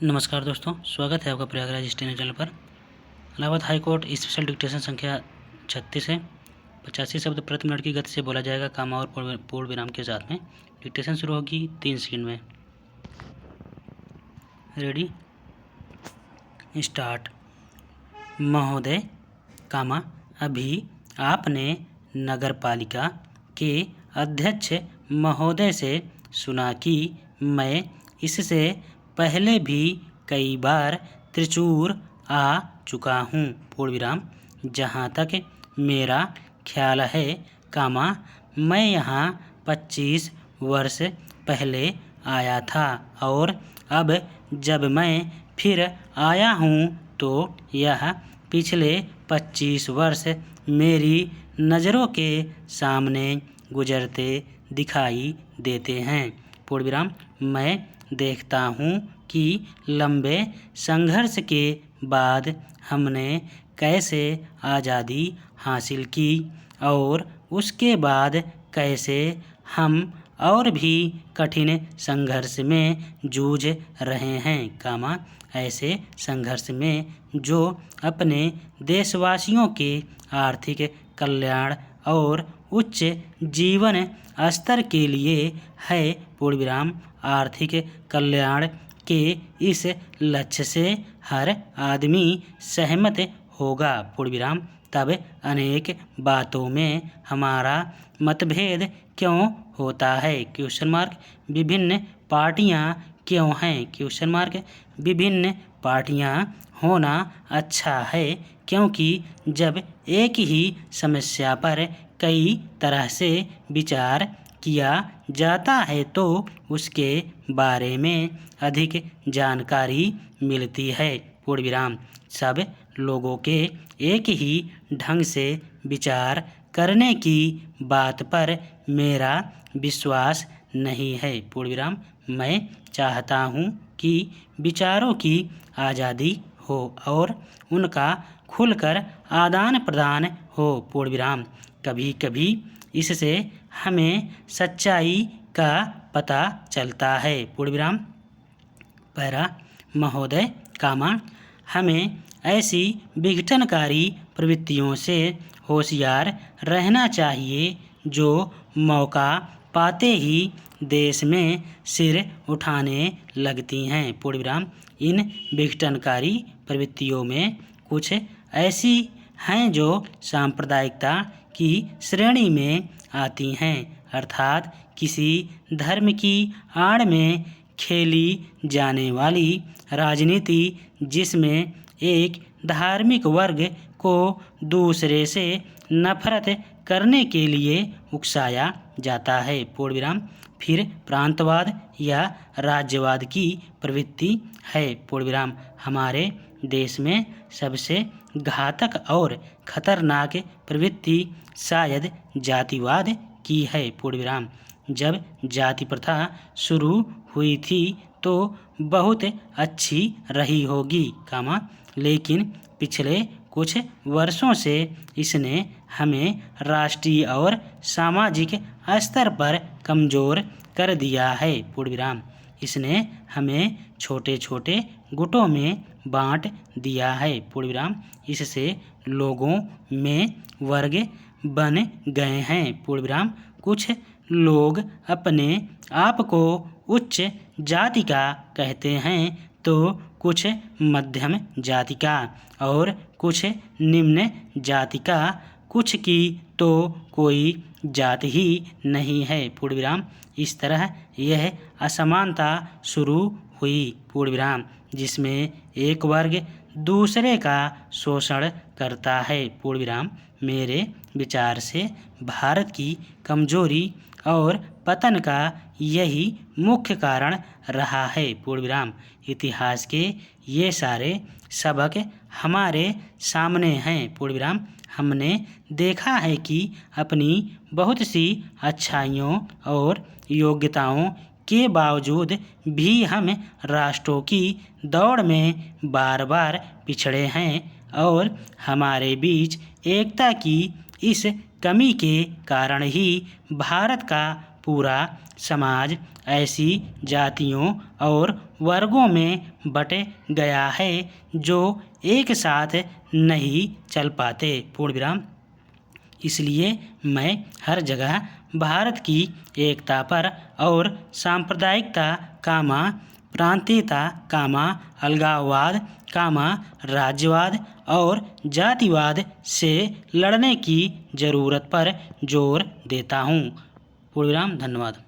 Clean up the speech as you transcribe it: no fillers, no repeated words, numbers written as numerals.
नमस्कार दोस्तों, स्वागत है आपका प्रयागराज स्टेशन चैनल पर। Allahabad high court special dictation संख्या 36 है। 85 शब्द प्रति मिनट की गति से बोला जाएगा, कामा और पूर्ण विराम के साथ में। डिक्टेशन शुरू होगी 3 सेकंड में। Ready, start. महोदय, कामा, अभी आपने नगर पालिका के अध्यक्ष महोदय से सुना कि मैं इससे पहले भी कई बार त्रिचूर आ चुका हूँ, पूर्ण विराम। जहाँ तक मेरा ख्याल है, कामा, मैं यहाँ 25 वर्ष पहले आया था और अब जब मैं फिर आया हूँ तो यह पिछले 25 वर्ष मेरी नज़रों के सामने गुजरते दिखाई देते हैं, पूर्ण विराम। मैं देखता हूँ कि लंबे संघर्ष के बाद हमने कैसे आज़ादी हासिल की और उसके बाद कैसे हम और भी कठिन संघर्ष में जूझ रहे हैं, कामा, ऐसे संघर्ष में जो अपने देशवासियों के आर्थिक कल्याण और उच्च जीवन स्तर के लिए है, पूर्ण विराम। आर्थिक कल्याण के इस लक्ष्य से हर आदमी सहमत होगा, पूर्ण विराम। तब अनेक बातों में हमारा मतभेद क्यों होता है? Question mark. विभिन्न पार्टियां क्यों हैं? Question mark. विभिन्न पार्टियां होना अच्छा है, क्योंकि जब एक ही समस्या पर कई तरह से विचार किया जाता है तो उसके बारे में अधिक जानकारी मिलती है, पूर्ण विराम। सब लोगों के एक ही ढंग से विचार करने की बात पर मेरा विश्वास नहीं है, पूर्ण विराम। मैं चाहता हूँ कि विचारों की आज़ादी हो और उनका खुलकर आदान प्रदान हो, पूर्ण विराम। कभी कभी इससे हमें सच्चाई का पता चलता है, पूर्ण विराम। पैरा, महोदय, कामा, हमें ऐसी विघटनकारी प्रवृत्तियों से होशियार रहना चाहिए जो मौका पाते ही देश में सिर उठाने लगती हैं, पूर्ण विराम। इन विघटनकारी प्रवृत्तियों में कुछ ऐसी हैं जो सांप्रदायिकता की श्रेणी में आती हैं, अर्थात किसी धर्म की आड़ में खेली जाने वाली राजनीति जिसमें एक धार्मिक वर्ग को दूसरे से नफरत करने के लिए उकसाया जाता है, पूर्ण विराम। फिर प्रांतवाद या राज्यवाद की प्रवृत्ति है, पूर्ण विराम। हमारे देश में सबसे घातक और खतरनाक प्रवृत्ति शायद जातिवाद की है, पूर्ण विराम। जब जाति प्रथा शुरू हुई थी तो बहुत अच्छी रही होगी, कामा, लेकिन पिछले कुछ वर्षों से इसने हमें राष्ट्रीय और सामाजिक स्तर पर कमज़ोर कर दिया है, पूर्ण विराम। इसने हमें छोटे छोटे गुटों में बांट दिया है, पूर्ण विराम। इससे लोगों में वर्ग बन गए हैं, पूर्ण विराम। कुछ लोग अपने आप को उच्च जाति का कहते हैं तो कुछ मध्यम जाति का और कुछ निम्न जाति का, कुछ की तो कोई जात ही नहीं है, पूर्ण विराम। इस तरह यह असमानता शुरू हुई, पूर्ण विराम, जिसमें एक वर्ग दूसरे का शोषण करता है, पूर्ण विराम। मेरे विचार से भारत की कमजोरी और पतन का यही मुख्य कारण रहा है, पूर्ण विराम। इतिहास के ये सारे सबक हमारे सामने हैं, पूर्ण विराम। हमने देखा है कि अपनी बहुत सी अच्छाइयों और योग्यताओं के बावजूद भी हम राष्ट्रों की दौड़ में बार बार पिछड़े हैं और हमारे बीच एकता की इस कमी के कारण ही भारत का पूरा समाज ऐसी जातियों और वर्गों में बट गया है जो एक साथ नहीं चल पाते। पूर्ण विराम। इसलिए मैं हर जगह भारत की एकता पर और सांप्रदायिकता प्रांतीयता अलगाववाद राज्यवाद और जातिवाद से लड़ने की ज़रूरत पर जोर देता हूँ। पूर्ण विराम। धन्यवाद।